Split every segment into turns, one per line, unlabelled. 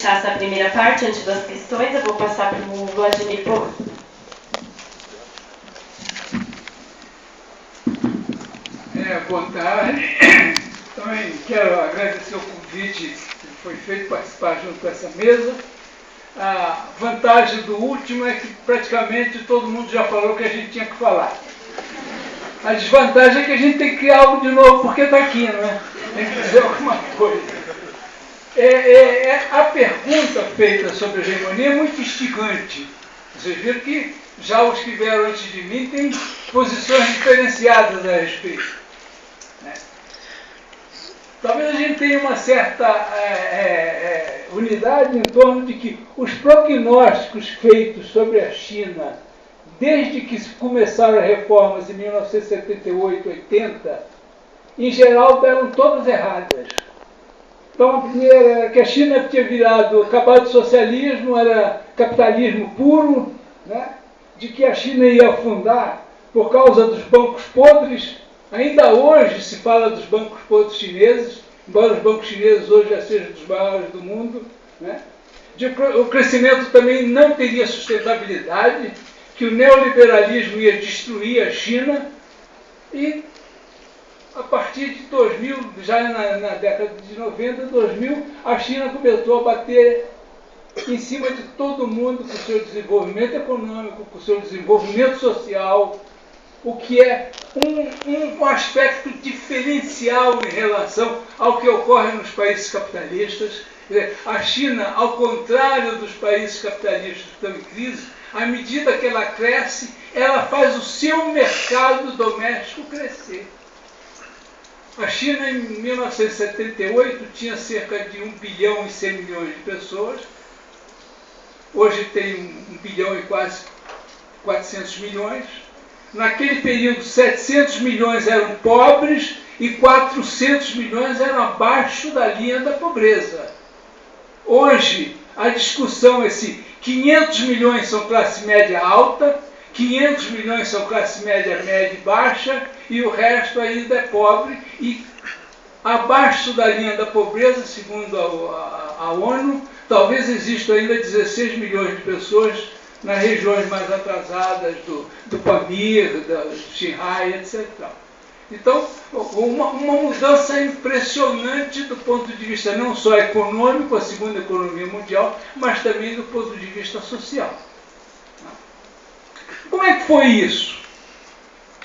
Essa primeira parte, antes das questões, eu vou passar para o Vladimir Porro.
Boa tarde. Também quero agradecer o convite que foi feito participar junto com essa mesa. A vantagem do último é que praticamente todo mundo já falou o que a gente tinha que falar. A desvantagem é que a gente tem que criar algo de novo porque está aqui, não é? Tem que dizer alguma coisa. A pergunta feita sobre a hegemonia é muito instigante. Vocês viram que já os que vieram antes de mim têm posições diferenciadas a respeito. Talvez a gente tenha uma certa unidade em torno de que os prognósticos feitos sobre a China, desde que começaram as reformas em 1978, 80, em geral deram todas erradas. Então, a primeira era que a China tinha acabado o socialismo, era capitalismo puro, né? De que a China ia afundar por causa dos bancos podres. Ainda hoje se fala dos bancos podres chineses, embora os bancos chineses hoje já sejam dos maiores do mundo, né? De que o crescimento também não teria sustentabilidade, que o neoliberalismo ia destruir a China e a partir de 2000, já na década de 90, 2000, a China começou a bater em cima de todo mundo com o seu desenvolvimento econômico, com o seu desenvolvimento social, o que é um aspecto diferencial em relação ao que ocorre nos países capitalistas. A China, ao contrário dos países capitalistas que estão em crise, à medida que ela cresce, ela faz o seu mercado doméstico crescer. A China, em 1978, tinha cerca de 1 bilhão e 100 milhões de pessoas. Hoje tem 1 bilhão e quase 400 milhões. Naquele período, 700 milhões eram pobres e 400 milhões eram abaixo da linha da pobreza. Hoje, a discussão é se 500 milhões são classe média alta, 500 milhões são classe média, média e baixa, e o resto ainda é pobre. E abaixo da linha da pobreza, segundo a ONU, talvez existam ainda 16 milhões de pessoas nas regiões mais atrasadas do Pamir, do Xinhai, etc. Então, uma mudança impressionante do ponto de vista não só econômico, a segunda economia mundial, mas também do ponto de vista social. Como é que foi isso?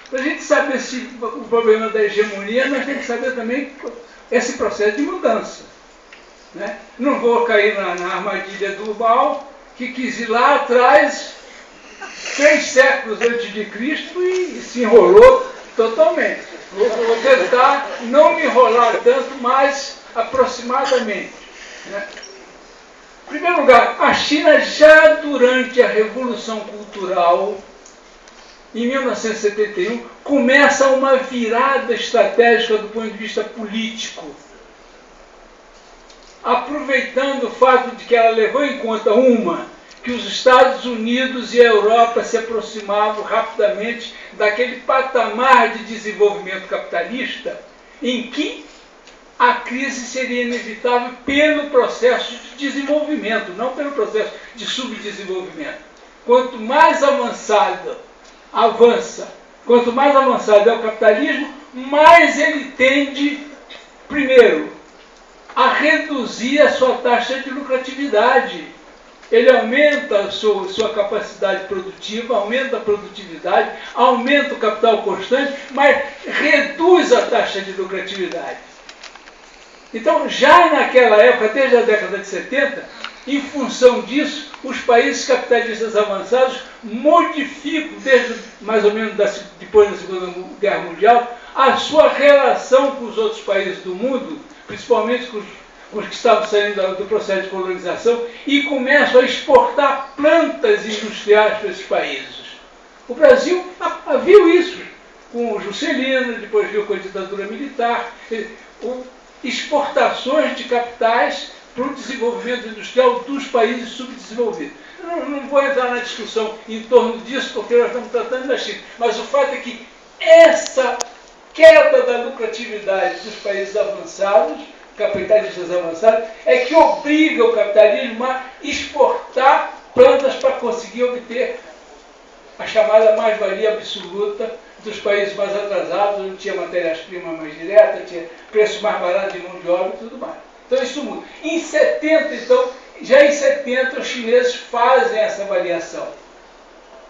Para a gente saber o problema da hegemonia, nós temos que saber também esse processo de mudança. Né? Não vou cair na armadilha do Mao, que quis ir lá atrás, 3 séculos antes de Cristo, e se enrolou totalmente. Vou tentar não me enrolar tanto, mas aproximadamente. Né? Em primeiro lugar, a China já durante a Revolução Cultural, em 1971, começa uma virada estratégica do ponto de vista político, aproveitando o fato de que ela levou em conta, que os Estados Unidos e a Europa se aproximavam rapidamente daquele patamar de desenvolvimento capitalista em que a crise seria inevitável pelo processo de desenvolvimento, não pelo processo de subdesenvolvimento. Quanto mais quanto mais avançado é o capitalismo, mais ele tende, primeiro, a reduzir a sua taxa de lucratividade. Ele aumenta a sua capacidade produtiva, aumenta a produtividade, aumenta o capital constante, mas reduz a taxa de lucratividade. Então, já naquela época, desde a década de 70, em função disso, os países capitalistas avançados modificam, desde mais ou menos depois da Segunda Guerra Mundial, a sua relação com os outros países do mundo, principalmente com os que estavam saindo do processo de colonização, e começam a exportar plantas industriais para esses países. O Brasil viu isso com o Juscelino, depois viu com a ditadura militar, exportações de capitais para o desenvolvimento industrial dos países subdesenvolvidos. Não vou entrar na discussão em torno disso, porque nós estamos tratando da China, mas o fato é que essa queda da lucratividade dos países avançados capitalistas avançados, é que obriga o capitalismo a exportar plantas para conseguir obter a chamada mais-valia absoluta dos países mais atrasados, onde tinha matérias-primas mais diretas, tinha preços mais baratos de mão de obra e tudo mais. Então isso muda. Em 70, então, já em 70, os chineses fazem essa avaliação.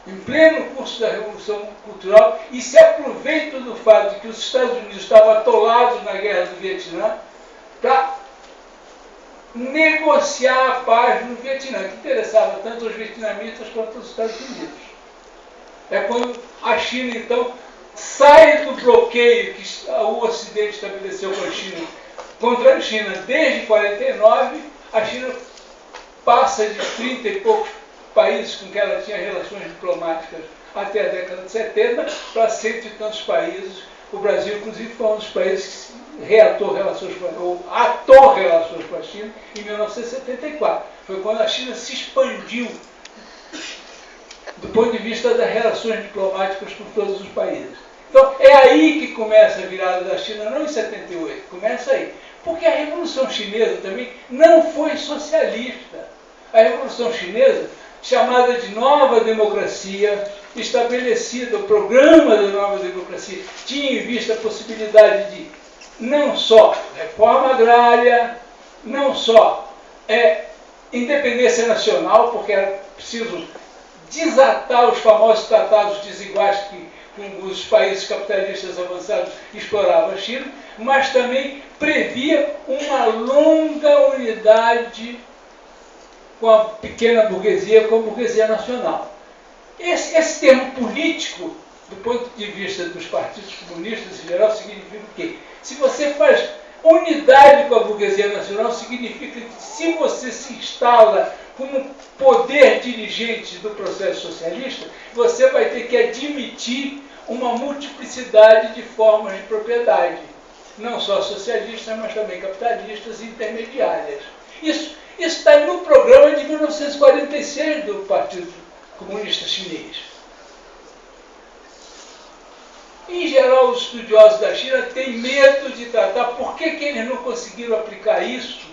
Em pleno curso da Revolução Cultural, e se aproveitam do fato de que os Estados Unidos estavam atolados na guerra do Vietnã para negociar a paz no Vietnã, que interessava tanto os vietnamitas quanto os Estados Unidos. É quando a China, então, sai do bloqueio que o Ocidente estabeleceu com a China, contra a China desde 49, a China passa de 30 e poucos países com que ela tinha relações diplomáticas até a década de 70 para cento e tantos países. O Brasil, inclusive, foi um dos países que reatou relações ou atou relações com a China em 1974. Foi quando a China se expandiu do ponto de vista das relações diplomáticas com todos os países. Então, é aí que começa a virada da China, não em 78, começa aí. Porque a Revolução Chinesa também não foi socialista. A Revolução Chinesa, chamada de Nova Democracia, estabelecida, o programa da Nova Democracia, tinha em vista a possibilidade de não só reforma agrária, não só independência nacional, porque era preciso desatar os famosos tratados desiguais que os países capitalistas avançados exploravam a China, mas também previa uma longa unidade com a pequena burguesia, com a burguesia nacional. Esse termo político, do ponto de vista dos partidos comunistas em geral, significa o quê? Se você faz unidade com a burguesia nacional, significa que se você se instala como poder dirigente do processo socialista, você vai ter que admitir uma multiplicidade de formas de propriedade, não só socialistas, mas também capitalistas e intermediárias. Isso está no programa de 1946 do Partido Comunista Chinês. Em geral, os estudiosos da China têm medo de tratar. Por que eles não conseguiram aplicar isso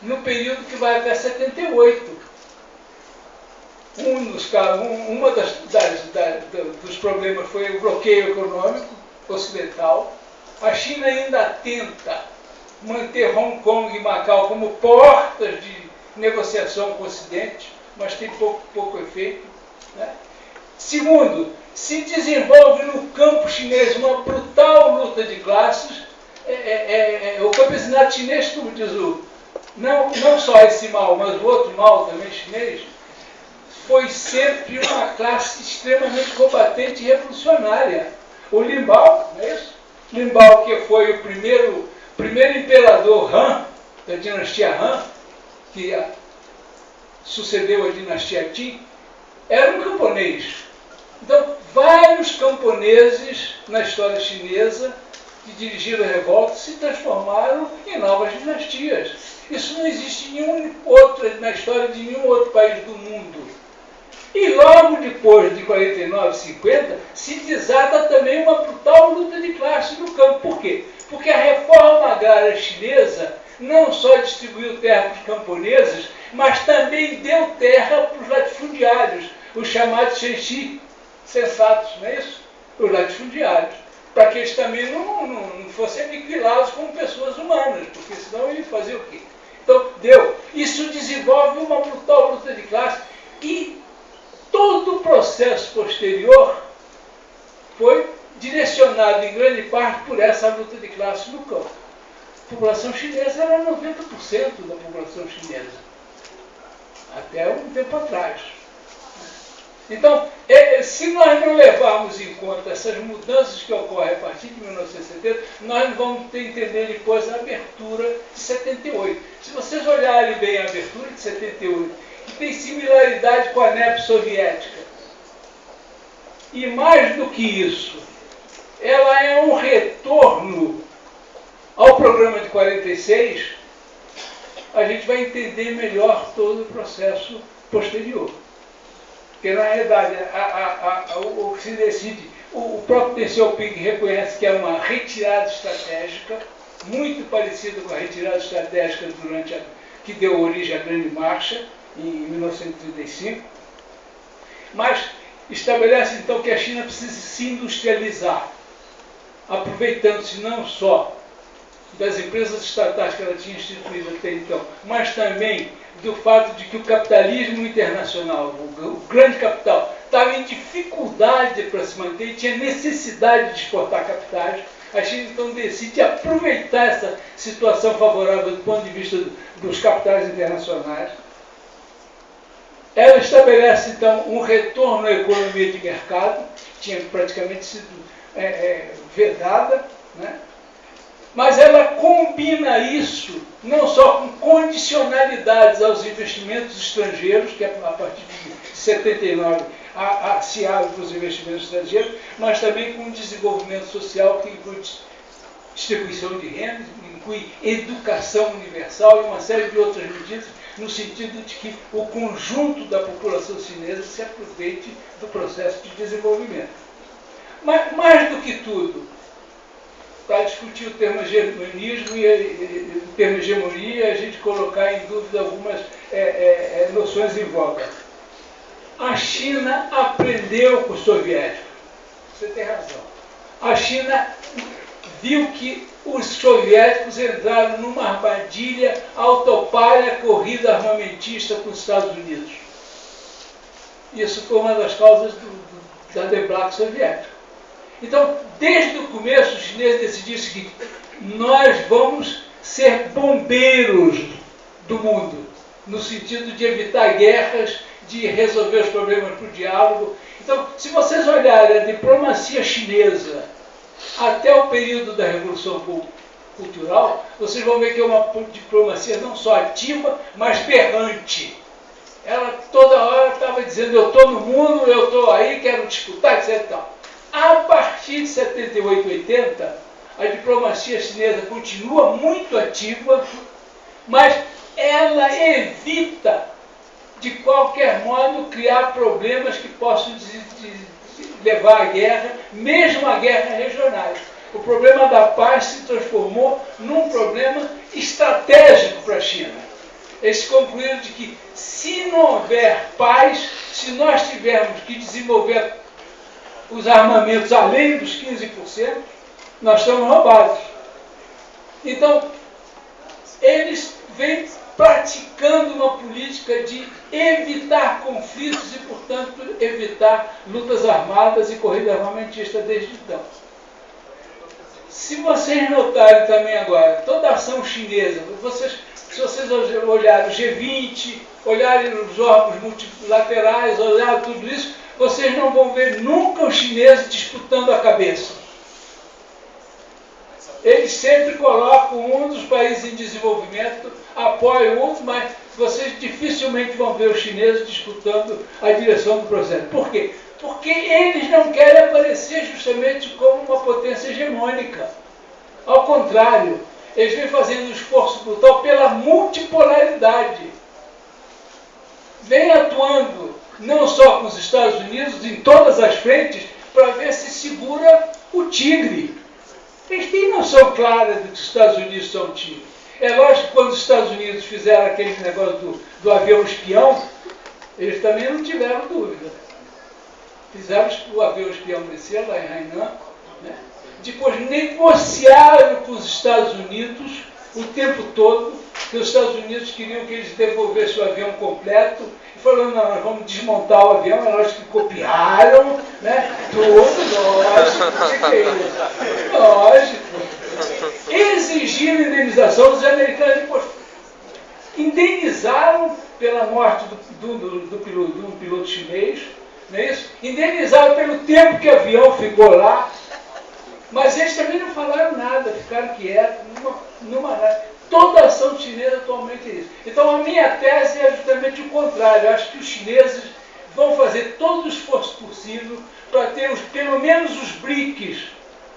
no período que vai até 78? Dos problemas foi o bloqueio econômico ocidental. A China ainda tenta manter Hong Kong e Macau como portas de negociação com o Ocidente, mas tem pouco efeito, né? Segundo, se desenvolve no campo chinês uma brutal luta de classes. O campesinato chinês, como diz não só esse mal, mas o outro mal também chinês, foi sempre uma classe extremamente combatente e revolucionária. O Lin Biao, não é isso? Lin Biao, que foi o primeiro imperador Han, da dinastia Han, que sucedeu a dinastia Qin, era um camponês. Então, vários camponeses na história chinesa que dirigiram a revolta se transformaram em novas dinastias. Isso não existe na história de nenhum outro país do mundo. E logo depois de 49, 50, se desata também uma brutal luta de classe no campo. Por quê? Porque a reforma agrária chinesa não só distribuiu terra para os camponeses, mas também deu terra para os latifundiários, os chamados shenxi, sensatos, não é isso? Os latifundiários, para que eles também não fossem aniquilados como pessoas humanas, porque senão iam fazer o quê? Então, isso desenvolve uma brutal luta de classe e todo o processo posterior foi direcionado em grande parte por essa luta de classe no campo. A população chinesa era 90% da população chinesa, até um tempo atrás. Então, se nós não levarmos em conta essas mudanças que ocorrem a partir de 1970, nós não vamos entender depois a abertura de 78. Se vocês olharem bem a abertura de 78, que tem similaridade com a NEP soviética, e mais do que isso, ela é um retorno ao programa de 46, a gente vai entender melhor todo o processo posterior. Porque, na realidade, o que se decide, o próprio Deng Xiaoping reconhece que é uma retirada estratégica, muito parecida com a retirada estratégica que deu origem à Grande Marcha, em 1935, mas estabelece então que a China precisa se industrializar, aproveitando-se não só das empresas estatais que ela tinha instituído até então, mas também do fato de que o capitalismo internacional, o grande capital, estava em dificuldade para se manter e tinha necessidade de exportar capitais. A China então decide aproveitar essa situação favorável do ponto de vista dos capitais internacionais. Ela estabelece então um retorno à economia de mercado, que tinha praticamente sido vedada, né? Mas ela combina isso não só com condicionalidades aos investimentos estrangeiros, que a partir de 79 se abre para os investimentos estrangeiros, mas também com desenvolvimento social que inclui distribuição de renda, inclui educação universal e uma série de outras medidas, no sentido de que o conjunto da população chinesa se aproveite do processo de desenvolvimento. Mas, mais do que tudo, para discutir o termo hegemonismo e o termo hegemonia, a gente colocar em dúvida algumas noções em voga. A China aprendeu com os soviéticos. Você tem razão. A China viu que os soviéticos entraram numa armadilha autopalha corrida armamentista com os Estados Unidos. Isso foi uma das causas da debacle soviética. Então, desde o começo, os chineses decidiram o seguinte: nós vamos ser bombeiros do mundo, no sentido de evitar guerras, de resolver os problemas por diálogo. Então, se vocês olharem a diplomacia chinesa até o período da Revolução Cultural, vocês vão ver que é uma diplomacia não só ativa, mas berrante. Ela toda hora estava dizendo: eu estou no mundo, eu estou aí, quero disputar, etc. A partir de 78, 80, a diplomacia chinesa continua muito ativa, mas ela evita, de qualquer modo, criar problemas que possam levar à guerra, mesmo a guerras regionais. O problema da paz se transformou num problema estratégico para a China. Eles concluíram de que, se não houver paz, se nós tivermos que desenvolver os armamentos além dos 15%, nós estamos roubados. Então, eles vêm praticando uma política de evitar conflitos e, portanto, evitar lutas armadas e corrida armamentista desde então. Se vocês notarem também agora, toda a ação chinesa, se vocês olharem o G20, olharem os órgãos multilaterais, olharem tudo isso, vocês não vão ver nunca os chineses disputando a cabeça. Eles sempre colocam um dos países em desenvolvimento, apoiam o outro, mas vocês dificilmente vão ver os chineses disputando a direção do processo. Por quê? Porque eles não querem aparecer justamente como uma potência hegemônica. Ao contrário, eles vêm fazendo um esforço brutal pela multipolaridade. Vêm atuando não só com os Estados Unidos, em todas as frentes, para ver se segura o tigre. Eles têm noção clara de que os Estados Unidos são o tigre. É lógico que quando os Estados Unidos fizeram aquele negócio do avião espião, eles também não tiveram dúvida. Fizeram o avião espião descer lá em Hainan, né? Depois negociaram com os Estados Unidos o tempo todo, que os Estados Unidos queriam que eles devolvessem o avião completo, e falaram: não, nós vamos desmontar o avião. É lógico que copiaram, né? Tudo, lógico, que é isso? Lógico. Exigiram indenização dos americanos, depois indenizaram pela morte do piloto chinês, não é isso? Indenizaram pelo tempo que o avião ficou lá, mas eles também não falaram nada, ficaram quietos, toda a ação chinesa atualmente é isso. Então a minha tese é justamente o contrário. Eu acho que os chineses vão fazer todo o esforço possível para ter pelo menos os BRICS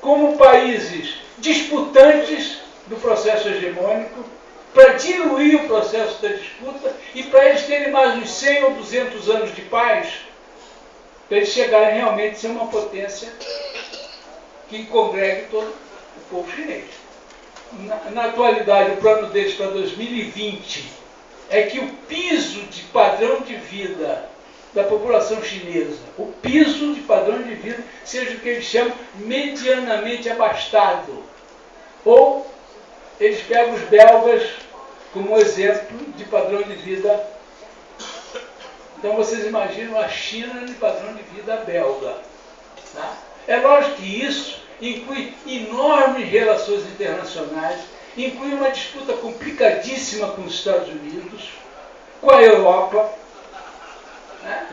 como países disputantes do processo hegemônico, para diluir o processo da disputa e para eles terem mais uns 100 ou 200 anos de paz, para eles chegarem realmente a ser uma potência que congregue todo o povo chinês. na atualidade, o plano deles para 2020 é que o piso de padrão de vida da população chinesa, o piso de padrão de vida, seja o que eles chamam medianamente abastado. Ou eles pegam os belgas como exemplo de padrão de vida. Então vocês imaginam a China de padrão de vida belga. Tá? É lógico que isso inclui enormes relações internacionais, inclui uma disputa complicadíssima com os Estados Unidos, com a Europa. Né?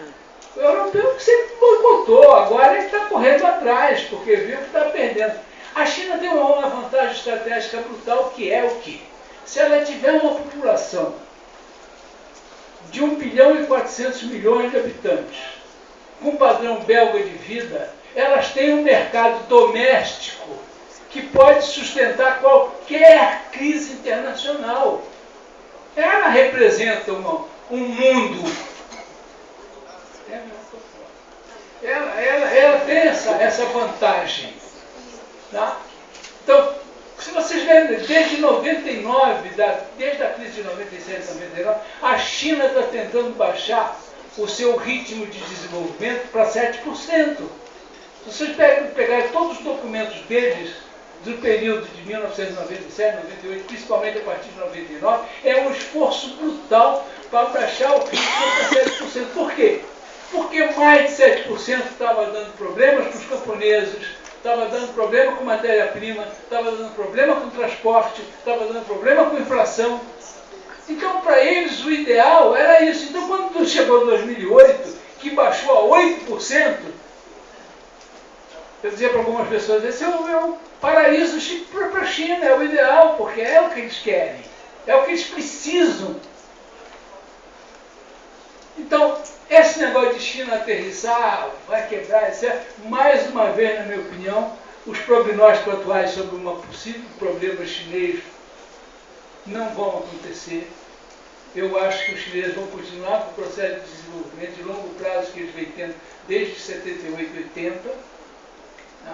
O europeu que sempre boicotou, agora ele está correndo atrás, porque viu que está perdendo. A China tem uma vantagem estratégica brutal, que é o quê? Se ela tiver uma população de 1 bilhão e 400 milhões de habitantes, com padrão belga de vida, elas têm um mercado doméstico que pode sustentar qualquer crise internacional. Ela representa um mundo. Ela tem essa vantagem. Tá? Então, se vocês verem, desde 99, desde a crise de 97, 99, a China está tentando baixar o seu ritmo de desenvolvimento para 7%. Se vocês pegarem todos os documentos deles, do período de 1997, 98, principalmente a partir de 99, é um esforço brutal para baixar o ritmo para 7%. Por quê? Porque mais de 7% estava dando problemas para os camponeses, estava dando problema com matéria-prima, estava dando problema com transporte, estava dando problema com inflação. Então, para eles, o ideal era isso. Então, quando chegou em 2008, que baixou a 8%, eu dizia para algumas pessoas, esse é o paraíso para a China, é o ideal, porque é o que eles querem, é o que eles precisam. Então, esse negócio de China aterrissar, vai quebrar, etc., mais uma vez, na minha opinião, os prognósticos atuais sobre um possível problema chinês não vão acontecer. Eu acho que os chineses vão continuar com o processo de desenvolvimento de longo prazo que eles vêm tendo desde 78, 80, tá?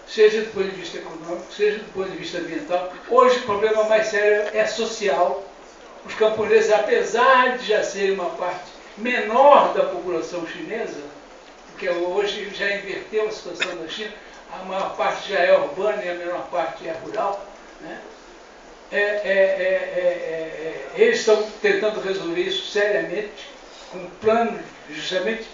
Seja do ponto de vista econômico, seja do ponto de vista ambiental. Hoje o problema mais sério é social. Os camponeses, apesar de já serem uma parte menor da população chinesa, porque hoje já inverteu a situação da China, a maior parte já é urbana e a menor parte é rural, né? Eles estão tentando resolver isso seriamente, com um plano, justamente,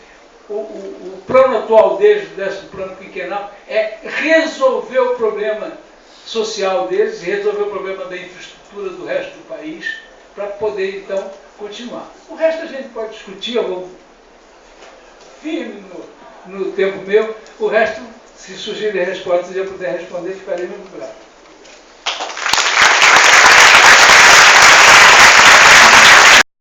o plano atual deles, desse plano quinquenal, é resolver o problema social deles, resolver o problema da infraestrutura do resto do país, para poder, então, continuar. O resto a gente pode discutir, eu vou firme no tempo meu, o resto, se surgirem respostas e eu puder responder, ficarei muito grato.